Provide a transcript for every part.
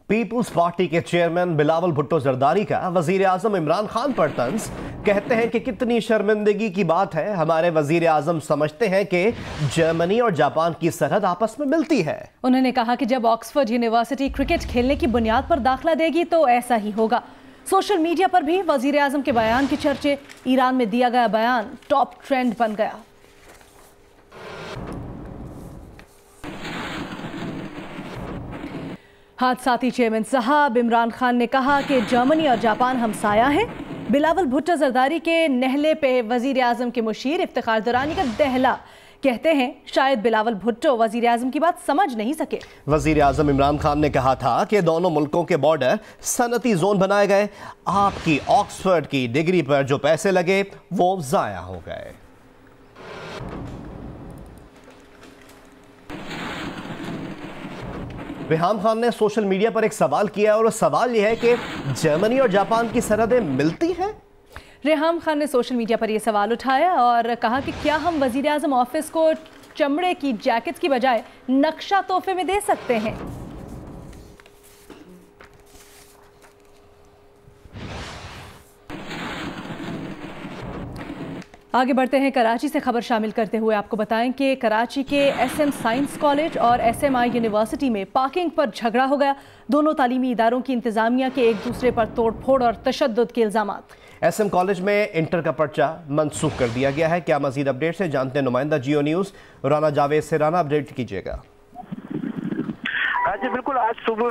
People's party के chairman Bilawal Bhutto Zardari का वजीर आजम इमरान खान पर तंज। कहते हैं कि कितनी शर्मिंदगी की बात है, हमारे वजीर आजम समझते हैं कि जर्मनी और जापान की सरहद आपस में मिलती है। उन्होंने कहा कि जब ऑक्सफोर्ड यूनिवर्सिटी क्रिकेट खेलने की बुनियाद पर दाखिला देगी तो ऐसा ही होगा। सोशल मीडिया पर भी वजीर आजम के बयान की चर्चे। ईरान में दिया गया बयान टॉप ट्रेंड बन गया। हादसाती चेयरमैन साहब इमरान खान ने कहा कि जर्मनी और जापान हमसाया हैं। बिलावल भुट्टो जरदारी के नहले पे वजीर आजम के मुशीर इफ्तिखार दुरानी का दहला। कहते हैं शायद बिलावल भुट्टो वजीर आजम की बात समझ नहीं सके। वजीर आजम इमरान खान ने कहा था कि दोनों मुल्कों के बॉर्डर सनती जोन बनाए गए, आपकी ऑक्सफोर्ड की डिग्री पर जो पैसे लगे वो जाया हो गए। रेहाम खान ने सोशल मीडिया पर एक सवाल किया और सवाल यह है कि जर्मनी और जापान की सरहदें मिलती हैं। रेहाम खान ने सोशल मीडिया पर यह सवाल उठाया और कहा कि क्या हम वजीर आजम ऑफिस को चमड़े की जैकेट्स की बजाय नक्शा तोहफे में दे सकते हैं। आगे बढ़ते हैं, कराची से खबर शामिल करते हुए आपको बताएं कि कराची के SM साइंस कॉलेज और SMI यूनिवर्सिटी में पार्किंग पर झगड़ा हो गया। दोनों तालीमी इदारों की इंतजामिया के एक दूसरे पर तोड़फोड़ और तशद्दुद के इल्जामात। SM कॉलेज में इंटर का पर्चा मनसूख कर दिया गया है। क्या मजीद अपडेट है, जानते हैं नुमाइंदा जियो न्यूज़ राना जावेद से। राना, अपडेट कीजिएगा। जी बिल्कुल, आज सुबह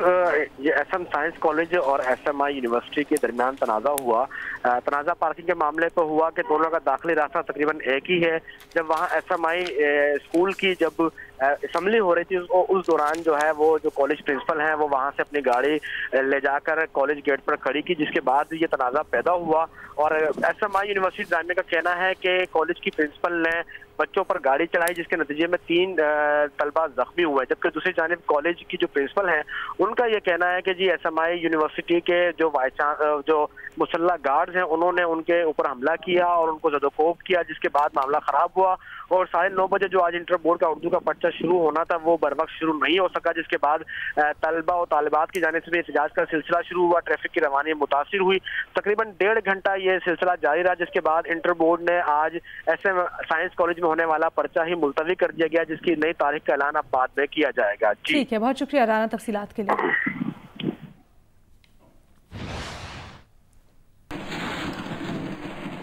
SM साइंस कॉलेज और SMI यूनिवर्सिटी के दरमियान तनाज़ा हुआ। तनाज़ा पार्किंग के मामले पर हुआ कि दोनों का दाखिली रास्ता तकरीबन एक ही है। जब वहाँ SMI स्कूल की जब असम्बली हो रही थी उस दौरान जो है वो जो कॉलेज प्रिंसिपल हैं वो वहाँ से अपनी गाड़ी ले जाकर कॉलेज गेट पर खड़ी की, जिसके बाद ये तनाज़ा पैदा हुआ। और SMI यूनिवर्सिटी जाने का कहना है कि कॉलेज की प्रिंसिपल ने बच्चों पर गाड़ी चढ़ाई, जिसके नतीजे में 3 तलबा जख्मी हुए। जबकि दूसरी जानिब कॉलेज की जो प्रिंसिपल हैं उनका ये कहना है कि जी SMI यूनिवर्सिटी के जो मुसल्ला गार्ड्स हैं उन्होंने उनके ऊपर हमला किया और उनको ज़दोकोब किया, जिसके बाद मामला ख़राब हुआ। और 9:30 बजे जो आज इंटर बोर्ड का उर्दू का पर्चा शुरू होना था वो बर वक्त शुरू नहीं हो सका, जिसके बाद तलबा और तालिबात की जानिब से एहतजाज का सिलसिला शुरू हुआ। ट्रैफिक की रवानी मुतासिर हुई। तकरीबन 1.5 घंटा ये सिलसिला जारी रहा, जिसके बाद इंटर बोर्ड ने आज SM साइंस कॉलेज में होने वाला पर्चा ही मुलतवी कर दिया गया, जिसकी नई तारीख का ऐलान अब बाद में किया जाएगा। ठीक है, बहुत शुक्रिया राना तफसीलात के लिए।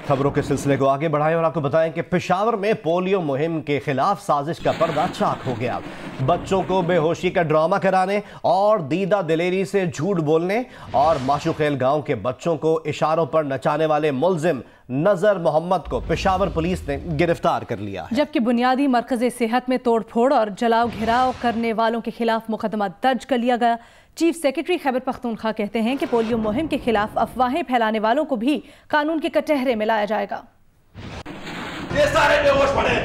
खबरों के सिलसिले को आगे बढ़ाएं और आपको बताएं कि पेशावर में पोलियो मुहिम के खिलाफ साजिश का पर्दा चाक हो गया। बच्चों को बेहोशी का ड्रामा कराने और दीदा दिलेरी से झूठ बोलने और माशुखेल गांव के बच्चों को इशारों पर नचाने वाले मुलजिम नजर मोहम्मद को पेशावर पुलिस ने गिरफ्तार कर लिया है। जबकि बुनियादी मरकज़ सेहत में तोड़फोड़ और जलाओ घिराव करने वालों के खिलाफ मुकदमा दर्ज कर लिया गया। चीफ सेक्रेटरी खैबर पख्तूनख्वा कहते हैं कि पोलियो मुहिम के खिलाफ अफवाहें फैलाने वालों को भी कानून के कटहरे में लाया जाएगा। ये सारे बेहोश पड़े,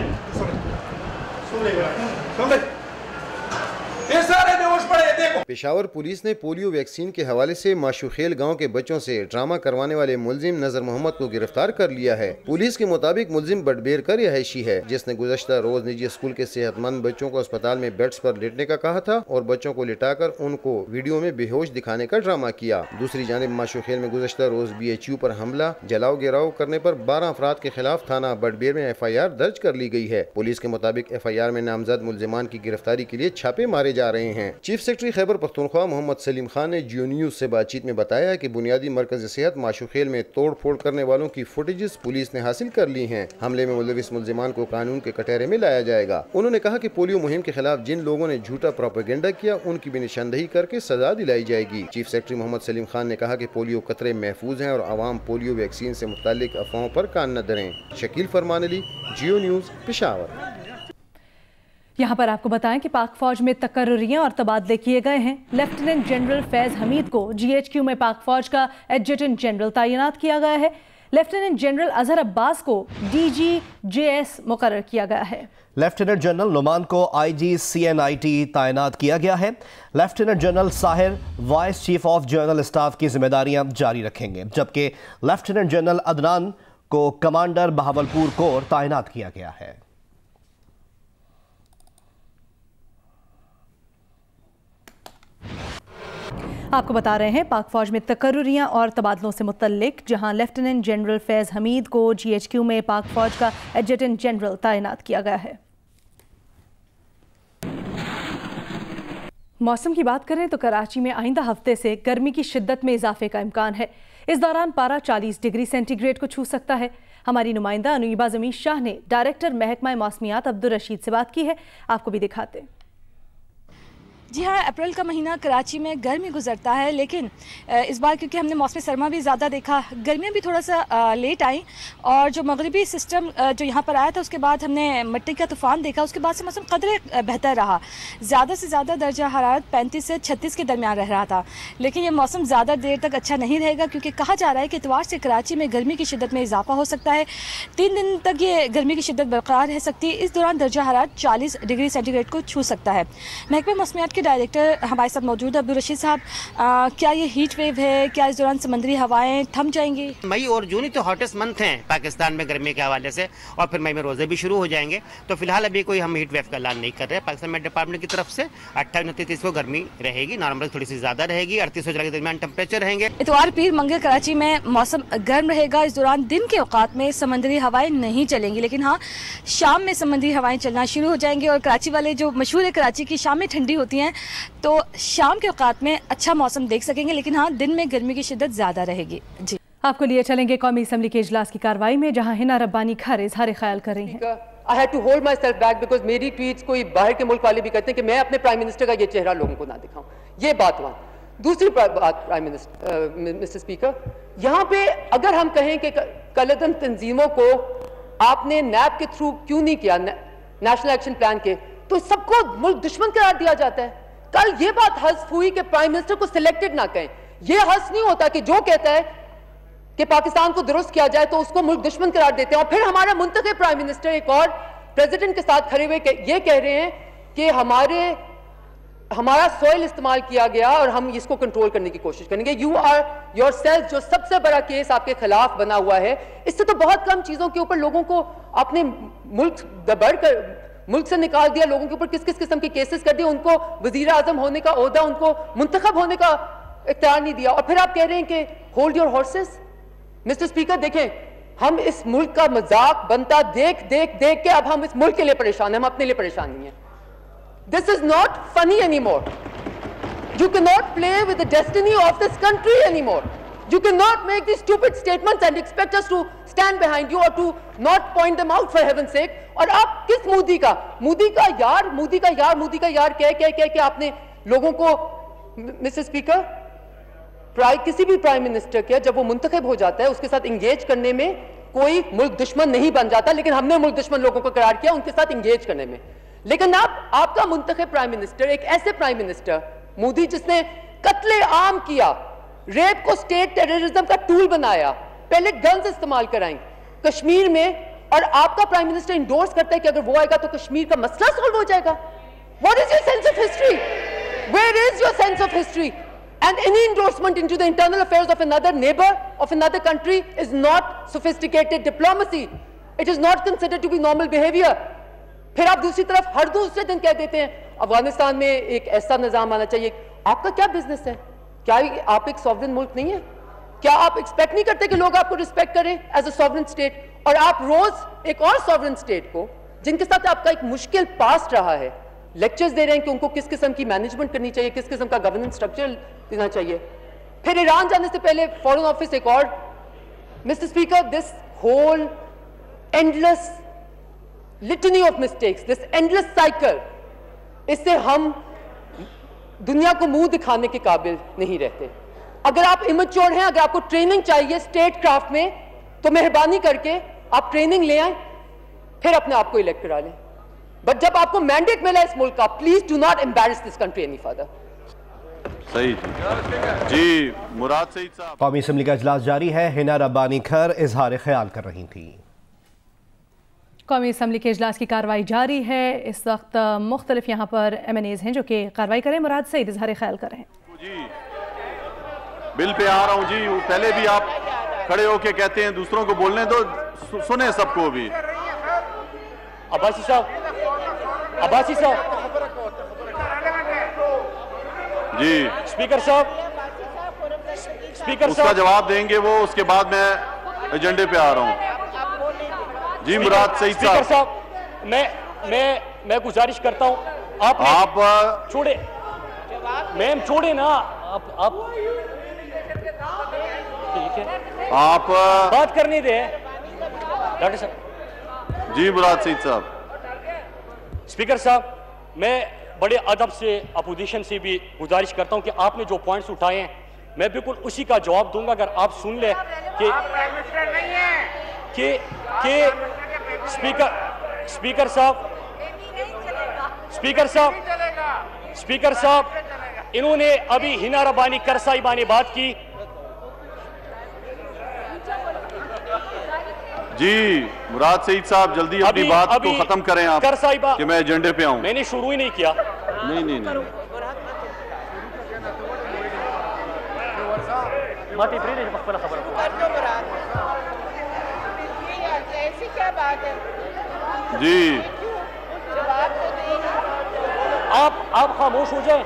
ये सारे बेहोश पड़े, देखो। पेशावर पुलिस ने पोलियो वैक्सीन के हवाले से माशुखेल गांव के बच्चों से ड्रामा करवाने वाले मुलजिम नजर मोहम्मद को गिरफ्तार कर लिया है। पुलिस के मुताबिक मुलजिम बटबेर का रिहायशी है, जिसने गुज़श्ता रोज निजी स्कूल के सेहतमंद बच्चों को अस्पताल में बेड्स पर लेटने का कहा था और बच्चों को लिटाकर उनको वीडियो में बेहोश दिखाने का ड्रामा किया। दूसरी जानिब माशुखेल में गुज़श्ता रोज BHU पर हमला, जलाओ गिराव करने पर 12 अफराद के खिलाफ थाना बटबेर में FIR दर्ज कर ली गई है। पुलिस के मुताबिक FIR में नामजद मुलजिमान की गिरफ्तारी के लिए छापे मारे जा रहे हैं। चीफ सेक्रेटरी खैबर पख्तूनख्वा मोहम्मद सलीम खान ने जियो न्यूज़ से बातचीत में बताया कि बुनियादी मरकज़ सेहत माशुखेल में तोड़ फोड़ करने वालों की फुटेजेस पुलिस ने हासिल कर ली हैं। हमले में मुलविस मुलजिमान को कानून के कटहरे में लाया जाएगा। उन्होंने कहा कि पोलियो मुहिम के खिलाफ जिन लोगों ने झूठा प्रोपेगेंडा किया उनकी भी निशानदेही करके सजा दिलाई जाएगी। चीफ सेक्रेटरी मोहम्मद सलीम खान ने कहा कि पोलियो कतरे महफूज हैं और आवाम पोलियो वैक्सीन से मुताल्लिक अफवाहों पर कान न धरें। शकील फरमान अली, जियो न्यूज़, पेशावर। यहाँ पर आपको बताएं कि पाक फौज में तकर्रियाँ और तबादले किए गए हैं। लेफ्टिनेंट जनरल फैज़ हमीद को GHQ में पाक फौज का एडजुटेंट जनरल तैनात किया गया है। लेफ्टिनेंट जनरल अजहर अब्बास को DGJS मुकर्रर किया गया है। लेफ्टिनेंट जनरल नुमान को IG CNIT तैनात किया गया है। Lieutenant general Sahir vice chief of general staff की जिम्मेदारियां जारी रखेंगे, जबकि लेफ्टिनेंट जनरल अदनान को कमांडर बहावलपुर कोर तैनात किया गया है। आपको बता रहे हैं पाक फौज में तकर्रुरियां और तबादलों से मुतल्लिक, जहां लेफ्टिनेंट जनरल फैज हमीद को GHQ में पाक फौज का एडजटेंट जनरल तैनात किया गया है। मौसम की बात करें तो कराची में आइंदा हफ्ते से गर्मी की शिद्दत में इजाफे का इम्कान है। इस दौरान पारा 40 डिग्री सेंटीग्रेड को छू सकता है। हमारी नुमाइंदा अनुइबा जमीन शाह ने डायरेक्टर महकमा मौसमियात अब्दुल रशीद से बात की है, आपको भी दिखाते हैं। जी हाँ, अप्रैल का महीना कराची में गर्मी गुजरता है, लेकिन इस बार क्योंकि हमने मौसम सरमा भी ज़्यादा देखा, गर्मियाँ भी थोड़ा सा लेट आई और जो मगरिबी सिस्टम जो यहाँ पर आया था उसके बाद हमने मिट्टी का तूफ़ान देखा। उसके बाद से मौसम कदरे बेहतर रहा, ज़्यादा से ज़्यादा दर्जा हरारत 35 से 36 के दरमियान रह रहा था। लेकिन ये मौसम ज़्यादा देर तक अच्छा नहीं रहेगा, क्योंकि कहा जा रहा है कि इतवार से कराची में गर्मी की शिद्दत में इजाफा हो सकता है। 3 दिन तक ये गर्मी की शिद्दत बरकरार रह सकती है। इस दौरान दर्जा हरारत 40 डिग्री सेंटीग्रेड को छू सकता है। महकमा मौसमियात के डायरेक्टर हमारे साथ मौजूद है अब्दुल रशीद साहब। क्या ये हीट वेव है? क्या इस दौरान समंदरी हवाएं थम जाएंगी? मई और जून ही तो हॉटेस्ट मंथ हैं पाकिस्तान में गर्मी के हवाले से, और फिर मई में रोजे भी शुरू हो जाएंगे। तो फिलहाल अभी कोई हम हीट वेव का ऐलान नहीं कर रहे। पाकिस्तान में डिपार्टमेंट की तरफ से 28-29 को गर्मी रहेगी, नॉर्मल थोड़ी सी ज्यादा रहेगी, 38 के दरमियान टेम्परेचर रहेंगे। इतवार पीर मंगल कराची में मौसम गर्म रहेगा। इस दौरान दिन के औकात में समंदरी हवाएं नहीं चलेंगी, लेकिन हाँ शाम में समंदरी हवाएं चलना शुरू हो जाएंगी। और कराची वाले जो मशहूर है कराची की शामें ठंडी होती हैं, तो शाम के औकात में अच्छा मौसम देख सकेंगे, लेकिन हाँ दिन में गर्मी की शिद्दत ज्यादा रहेगी। जी आपको लिए चलेंगे कौमी असम्बली के इजलास की कार्रवाई में, जहां हिना रब्बानी खैर इजहार ख्याल कर रही हैं। I had to hold myself back because मेरी ट्वीट्स कोई बाहर के मुल्क वाले भी कहते हैं कि मैं अपने प्राइम मिनिस्टर का ये चेहरा लोगों को ना दिखाऊं। ये बात हुआ। दूसरी बात प्राइम मिनिस्टर मिस्टर स्पीकर, यहाँ पे अगर हम कहें कि कलदम तंजीमों को आपने नैब के थ्रू क्यों नहीं किया, नेशनल एक्शन प्लान के, तो सबको मुल्क दुश्मन करार दिया जाता है। कल ये बात हस्फ हुई कि प्राइम मिनिस्टर को सिलेक्टेड ना कहें। ये हस्फ नहीं होता कि जो कहता है कि पाकिस्तान को दुरुस्त किया जाए तो उसको मुल्क दुश्मन करार देते हैं, और फिर हमारा मुंतखब प्राइम मिनिस्टर एक और प्रेसिडेंट के साथ खड़े हुए ये कह रहे हैं कि हमारा सॉइल इस्तेमाल किया गया और हम इसको कंट्रोल करने की कोशिश करेंगे। यू आर योरसेल्फ, जो सबसे बड़ा केस आपके खिलाफ बना हुआ है, इससे तो बहुत कम चीजों के ऊपर लोगों को आपने मुल्क से निकाल दिया, लोगों के ऊपर किस किस किस्म के केसेस कर दिए, उनको वजीर आजम होने का ओहदा, उनको मुंतखब होने का इख्तियार नहीं दिया, और फिर आप कह रहे हैं कि hold your horses. Mister speaker देखें, हम इस मुल्क का मजाक बनता देख के अब हम इस मुल्क के लिए परेशान हैं, हम अपने लिए परेशान नहीं हैं। This is not funny any more. You can not play with the destiny of this country any more. You cannot make these stupid statements and expect us to stand behind you or to not point them out for heaven's sake. और आप किस मोदी का यार कह के आपने लोगों को, मिस्टर स्पीकर, किसी भी प्राइम मिनिस्टर के जब वो मुंतखब हो जाता है उसके साथ इंगेज करने में कोई मुल्क दुश्मन नहीं बन जाता, लेकिन हमने मुल्क दुश्मन लोगों को करार किया उनके साथ इंगेज करने में। लेकिन आपका मुंतखब प्राइम मिनिस्टर एक ऐसे प्राइम मिनिस्टर मोदी जिसने कत्ले आम किया, रेप को स्टेट टेररिज्म का टूल बनाया, पहले गन्स इस्तेमाल कराएं कश्मीर में, और आपका प्राइम मिनिस्टर इंडोर्स करता है कि अगर वो आएगा तो कश्मीर का मसला सॉल्व हो जाएगा। What is your sense of history? Where is your sense of history? And any endorsement into the internal affairs of another neighbor, of another country, is not sophisticated diplomacy. It is not considered to be normal behavior. फिर आप दूसरी तरफ हर दूसरे दिन कह देते हैं अफगानिस्तान में एक ऐसा निजाम आना चाहिए। आपका क्या बिजनेस है? क्या आप एक सॉवरेन मुल्क नहीं है? क्या आप एक्सपेक्ट नहीं करते कि लोग आपको रिस्पेक्ट करें एज अ सॉवरेन स्टेट? और आप रोज एक और सॉवरेन स्टेट को, जिनके साथ आपका एक मुश्किल पास्ट रहा है, लेक्चर्स दे रहे हैं कि उनको किस किस्म की मैनेजमेंट करनी चाहिए, किस किस्म का गवर्नेंस स्ट्रक्चर देना चाहिए। फिर ईरान जाने से पहले फॉरेन ऑफिस एक और। Mister speaker, this whole endless litany of mistakes, this endless cycle, इससे हम दुनिया को मुंह दिखाने के काबिल नहीं रहते। अगर आप इमेच्योर हैं, अगर आपको ट्रेनिंग चाहिए स्टेट क्राफ्ट में, तो मेहरबानी करके आप ट्रेनिंग ले आए, फिर अपने आप को इलेक्ट करा लें। बट जब आपको मैंडेट मिला इस मुल्क का, please do not embarrass this country any further. सही जी, मुराद सईद साहब। कौमी असम्बली का इजलास जारी है। हिना रब्बानी खैर इजहार ख्याल कर रही थी। कौमी असम्बली के इजलास की कार्रवाई जारी है। इस वक्त मुख्तलिफ यहाँ पर MNAs हैं जो कि कार्रवाई करें। मुराद सईद इजहार ख्याल कर रहे हैं। जी बिल पे आ रहा हूँ जी। पहले भी आप खड़े होके कहते हैं दूसरों को बोलने दो, सुने सबको भी। अब्बासी साहब जी स्पीकर साहब उसका जवाब देंगे वो, उसके बाद मैं एजेंडे पे आ रहा हूँ। जी मुराद सईद साहब, मैं गुजारिश करता हूँ आप छोड़े, मैम छोड़े ना, आप ठीक है, आप बात करने दे डॉक्टर साहब। जी मुराद सईद साहब। स्पीकर साहब, मैं बड़े अदब से अपोजिशन से भी गुजारिश करता हूं कि आपने जो पॉइंट्स उठाए हैं मैं बिल्कुल उसी का जवाब दूंगा अगर आप सुन ले कि स्पीकर साहब इन्होंने अभी हिना रबानी करसाइबा ने बात की। जी मुराद सईद साहब, जल्दी अपनी बात को खत्म करें आप, कि मैं एजेंडे पे आऊं। मैंने शुरू ही नहीं किया। नहीं। जी आप खामोश हो जाए,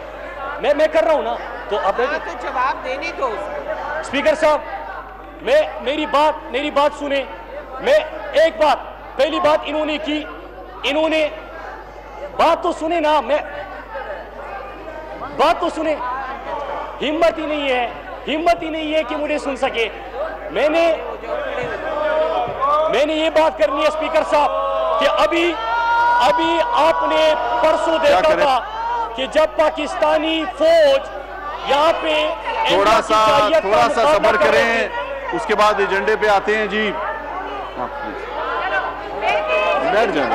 मैं कर रहा हूं ना, तो आप तो जवाब देने दो। स्पीकर साहब, मेरी बात सुने। मैं एक बात, पहली बात इन्होंने बात तो सुने ना, मैं बात तो सुने। हिम्मत ही नहीं है कि मुझे सुन सके। मैंने ये बात करनी है स्पीकर साहब कि अभी आपने परसों देखा था कि जब पाकिस्तानी फौज यहाँ पे थोड़ा सा सब्र करें, उसके बाद एजेंडे पे आते हैं। जी बैठ जाए,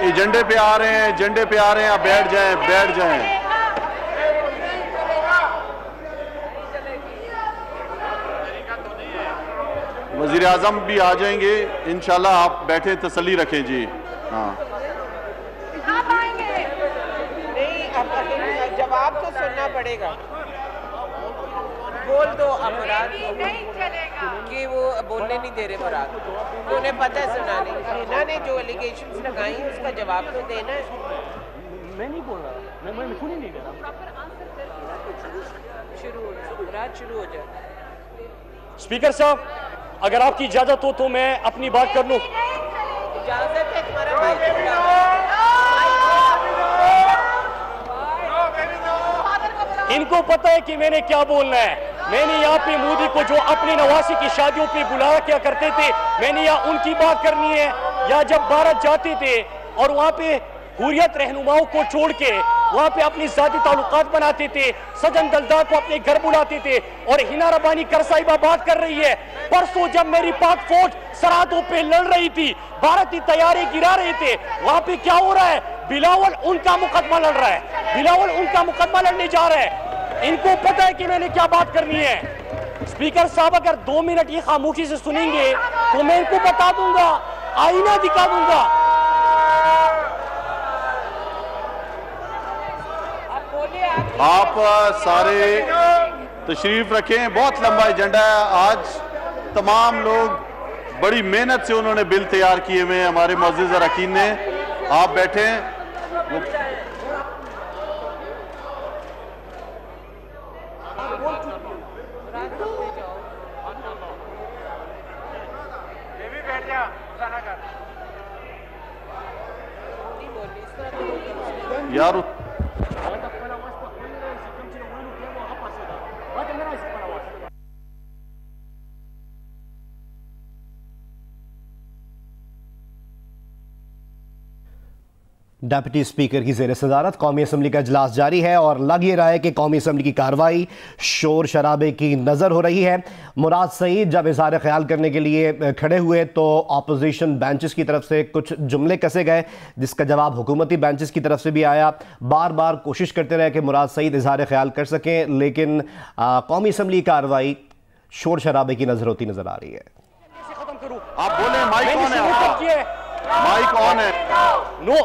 एजेंडे पे आ रहे हैं, आप बैठ जाएं। वजीर आजम भी आ जाएंगे इंशाल्लाह, आप बैठे तसल्ली रखें। जी हाँ, नहीं, अब जवाब तो सुनना पड़ेगा। बोल दो अब मुराद कि वो बोलने नहीं दे रहे मुराद, तो उन्हें पता है सुनाने। हिना ने जो एलिगेशंस लगाई उसका जवाब तो देना है। मैं नहीं बोल रहा, मैं सुन ही नहीं दे रहा। शुरू हो जाए। स्पीकर साहब, अगर आपकी इजाजत हो तो मैं अपनी बात कर लूं। इजाजत है, तुम्हारा माइक इनको पता है कि मैंने क्या बोलना है। मैंने यहाँ पे मोदी को जो अपनी नवासी की शादियों पे बुलाया क्या करते थे, मैंने यहाँ उनकी बात करनी है। या जब भारत जाते थे और वहाँ पे हुर्रियत रहनुमाओं को छोड़ के वहाँ पे अपनी जाती ताल्लुकात बनाते थे, सजन दलदार को अपने घर बुलाते थे, और हिना रबानी करसाइबा बात कर रही है। परसों जब मेरी पाक फौज सरहदों पे लड़ रही थी, भारत की तैयारी गिरा रहे थे, वहाँ पे क्या हो रहा है? बिलावल उनका मुकदमा लड़ रहा है, बिलावल उनका मुकदमा लड़ने जा रहा है। इनको पता है कि मैंने क्या बात करनी है। स्पीकर साहब, अगर 2 मिनट ये खामोशी से सुनेंगे तो मैं इनको बता दूंगा, आईना दिखा दूंगा। आप सारे तशरीफ रखें, बहुत लंबा एजेंडा है आज। तमाम लोग बड़ी मेहनत से उन्होंने बिल तैयार किए हुए हैं, हमारे मुअज़्ज़िज़ अरकान ने। आप बैठें। यार डिप्टी स्पीकर की ज़ेर सदारत कौमी असम्बली का इजलास जारी है और लग ये रहा है कि कौमी असम्बली की कार्रवाई शोर शराबे की नज़र हो रही है। मुराद सईद जब इज़हार ख्याल करने के लिए खड़े हुए तो अपोजिशन बेंचेस की तरफ से कुछ जुमले कसे गए, जिसका जवाब हुकूमती बेंचेस की तरफ से भी आया। बार बार कोशिश करते रहे कि मुराद सईद इज़हार ख्याल कर सकें, लेकिन कौमी असम्बली की कार्रवाई शोर शराबे की नज़र होती नज़र आ रही है। आप बोले, माइक ऑन है, माइक ऑन है। नो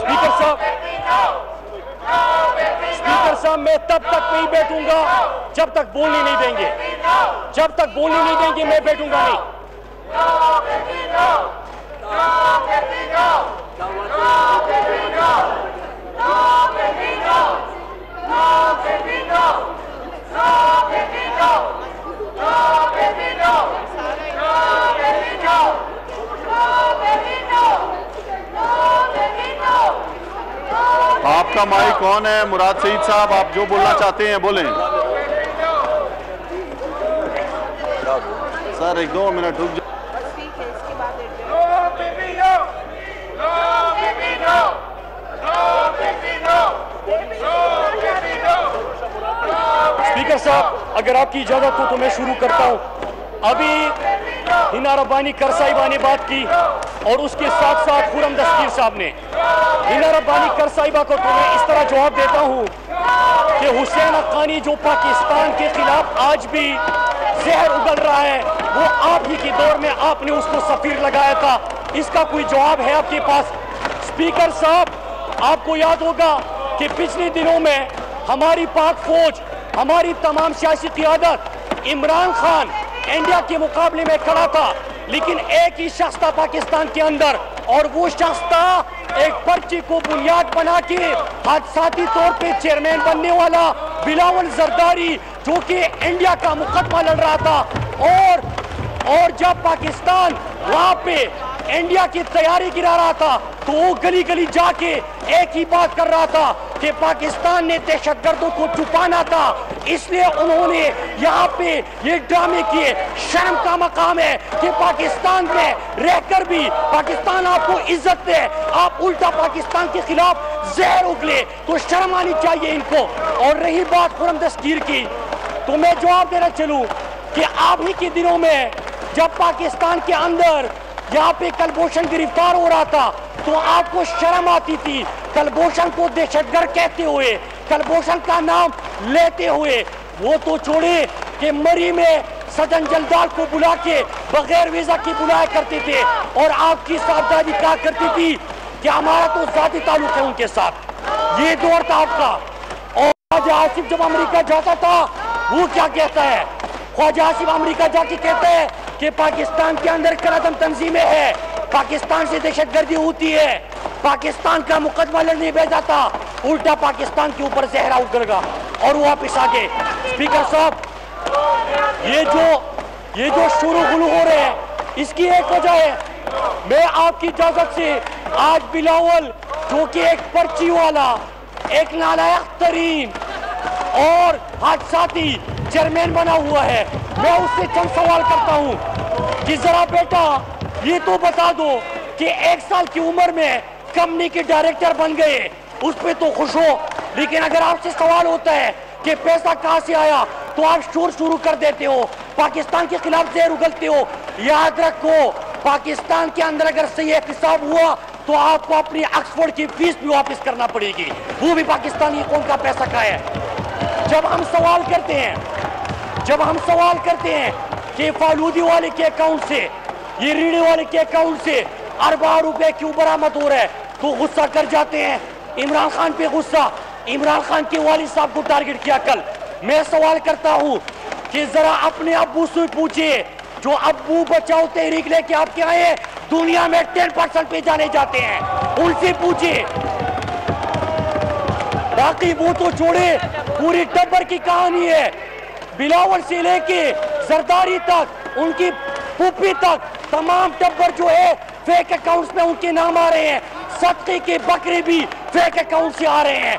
स्पीकर साहब, मैं तब तक नहीं बैठूंगा जब तक बोलने नहीं देंगे, जब तक बोलने नहीं देंगे मैं बैठूंगा नहीं। आपका माइक ऑन है। मुराद सईद साहब, आप जो बोलना चाहते हैं बोलें। सर 1-2 मिनट रुक जाओ। स्पीकर साहब, अगर आपकी इजाजत हो तो मैं शुरू करता हूं। अभी हिना रब्बानी कर साहिबा ने बात की और उसके साथ साथ खुरम दस्तगीर साहब ने। हिना रब्बानी कर साहिबा को तो मैं इस तरह जवाब देता हूं कि हुसैन हक्कानी जो पाकिस्तान के खिलाफ आज भी जहर उगल रहा है, वो आप ही के दौर में आपने उसको सफीर लगाया था। इसका कोई जवाब है आपके पास? स्पीकर साहब, आपको याद होगा कि पिछले दिनों में हमारी पाक फौज, हमारी तमाम सियासी क़ियादत इमरान खान इंडिया के मुकाबले में खड़ा था, लेकिन एक ही शख्स था पाकिस्तान के अंदर, और वो शख्स था एक पर्ची को बुनियाद बना के हादसाती तौर पे चेयरमैन बनने वाला बिलावल जरदारी, जो कि इंडिया का मुकदमा लड़ रहा था। और जब पाकिस्तान वहां पे इंडिया की तैयारी गिरा रहा था, तो वो गली गली जाके एक ही बात कर रहा था कि पाकिस्तान ने दहशतगर्दों को छुपाना था, इसलिए उन्होंने यहाँ पे ये ड्रामे किए। शर्म का मकाम है कि पाकिस्तान में रहकर भी पाकिस्तान आपको इज्जत दे, आप उल्टा पाकिस्तान के खिलाफ जहर उगले, तो शर्म आनी चाहिए इनको। और रही बात खुरम दस्तगीर की, तो मैं जवाब देना चलूं कि आप ही के दिनों में जब पाकिस्तान के अंदर यहाँ पे कुलभूषण गिरफ्तार हो रहा था, तो आपको शर्म आती थी कुलभूषण को दहशतगर्द कहते हुए, कुलभूषण का नाम लेते हुए। वो तो छोड़े कि मरी में सदन जलदाल को बुला के बगैर वीजा की बुलाया करते थे, और आपकी साहबजादी कहा करती थी कि हमारा तो जाती ताल्लुक है उनके साथ। ये दौर था आपका। और ख्वाजा आसिफ जब अमेरिका जाता था, वो क्या कहता है? ख्वाजा आसिफ अमेरिका जाके कहते हैं कि पाकिस्तान के अंदर कलदम तंजीमें है, पाकिस्तान से दहशतगर्दी होती है, पाकिस्तान का मुकदमा लड़ने भेजा था, उल्टा पाकिस्तान के ऊपर जहरा उगलेगा, और वो वापिस आ गए। स्पीकर साहब, ये जो शुरू गुलू हो रहे हैं, इसकी एक वजह है। मैं आपकी इजाजत से आज बिलावल, जो कि एक पर्ची वाला, एक नालायक तरीन और हादसाती चेयरमैन बना हुआ है, मैं उससे चंद सवाल करता हूं कि जरा बेटा ये तो बता दो कि 1 साल की उम्र में कंपनी के डायरेक्टर बन गए, उस पे तो खुश हो, लेकिन अगर आपसे सवाल होता है कि पैसा कहां से आया, तो आप शोर शुरू कर देते हो, पाकिस्तान के खिलाफ जहर उगलते हो। याद रखो, पाकिस्तान के अंदर अगर सही हिसाब हुआ तो आपको अपनी ऑक्सफोर्ड की फीस भी वापस करना पड़ेगी, वो भी पाकिस्तानी कौन का पैसा का है। जब हम सवाल करते हैं कि फालूदी वाले के अकाउंट से, ये रीढ़े वाले के अकाउंट से अरबा रुपए क्यों बरामद हो रहा है, तो गुस्सा कर जाते हैं। इमरान खान पे गुस्सा, इमरान खान के वालिद साहब को टारगेट किया कल। मैं सवाल करता हूं कि जरा अपने अब्बू से पूछिए, जो अब्बू बचाओ तहरीक लेके आपके आए, दुनिया में 10% पे जाने जाते हैं, उनसे पूछिए। बाकी वो तो छोड़े, पूरी टब्बर की कहानी है, बिलावल से लेके जरदारी तक, उनकी पुप्पी तक, तमाम टब्बर जो है फेक अकाउंट्स में उनके नाम आ रहे हैं, सत्ते के बकरे भी फेक अकाउंट से आ रहे हैं।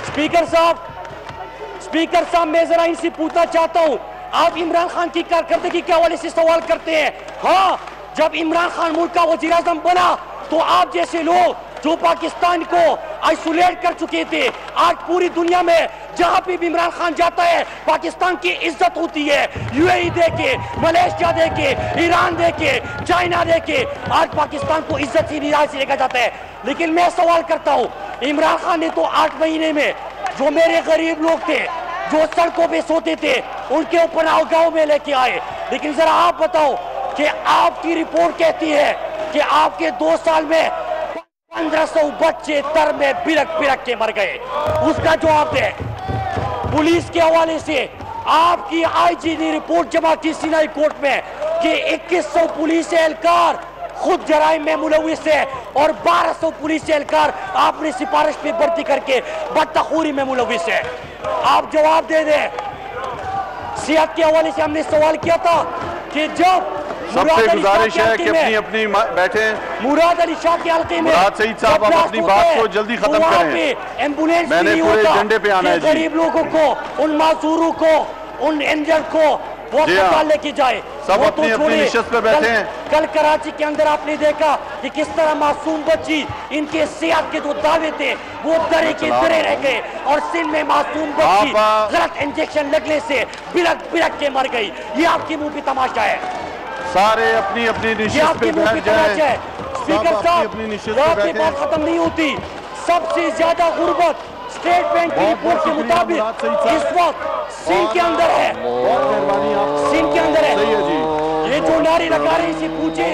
स्पीकर साहब, मैं जरा इनसे पूछना चाहता हूं, आप इमरान खान की कारकर्दगी के हवाले से सवाल करते हैं। हाँ, जब इमरान खान मुल्क का वजीर आज़म बना, तो आप जैसे लोग जो पाकिस्तान को आइसोलेट कर चुके थे, आज पूरी दुनिया में जहां भी इमरान खान जाता है, पाकिस्तान की इज्जत होती है। यूएई देके, मलेशिया देके, ईरान देके, चाइना देके, आज पाकिस्तान को इज्जत से निराश से लेकर जाता है। लेकिन मैं सवाल करता हूं, इमरान खान ने तो 8 महीने में जो मेरे गरीब लोग थे, जो सड़कों पे सोते थे, उनके ऊपर गाँव में लेके आए। लेकिन जरा आप बताओ कि आपकी रिपोर्ट कहती है कि आपके 2 साल में 1500 बच्चे तर में बिरक के मर गए। उसका जवाब दे। पुलिस के हवाले से आपकी आईजी ने रिपोर्ट जमा की सीनाई कोर्ट में कि 2100 पुलिस एहलकार खुद जराइम में मुलविस है, और 1200 पुलिस एहलकार आपने सिफारिश पे भर्ती करके बदतखोरी में मुलविस है। आप जवाब दे दें। सेहत के हवाले से हमने सवाल किया था कि जब सबसे गुजारिश है कि अपनी अपनी बैठे। मुराद अली शाह के हल्के में मुराद सईद साहब आप अपनी बात को जल्दी खत्म करें। एम्बुलेंस मैंने पूरे एजेंडे पे आना है जी। गरीब लोगों को, उन मासूरों को, उन इंजर्ड को वो अस्पताल लेके जाए। सब अपनी अपनी निशस्त पे बैठे हैं। कल कराची के अंदर आपने देखा कि किस तरह मासूम बच्ची, इनके सेहत के जो दावे थे वो दरे के दरे रह गए और सिंध में मासूम बच्ची गलत इंजेक्शन लगने से बिलक बिलक के मर गई। ये आपके मुंह पे तमाशा है। सारे अपनी अपनी निशस्त पे बैठ जाए। स्पीकर साहब, आपकी बात खत्म नहीं होती। सबसे ज्यादा गुर्बत स्टेट बैंक की रिपोर्ट के मुताबिक इस वक्त सिंध के अंदर है। सिंध के अंदर है। ये जो नारे लगा रहे इनसे पूछे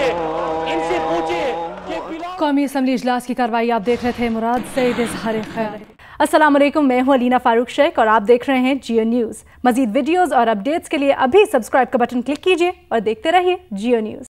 कौमी असम्बली इजलास की कार्रवाई आप देख रहे थे। मुराद सईद इजहार खैर। अस्सलाम वालेकुम, मैं हूं अलीना फारूक शेख और आप देख रहे हैं जियो न्यूज़। मजीद वीडियोस और अपडेट्स के लिए अभी सब्सक्राइब का बटन क्लिक कीजिए और देखते रहिए जियो न्यूज़।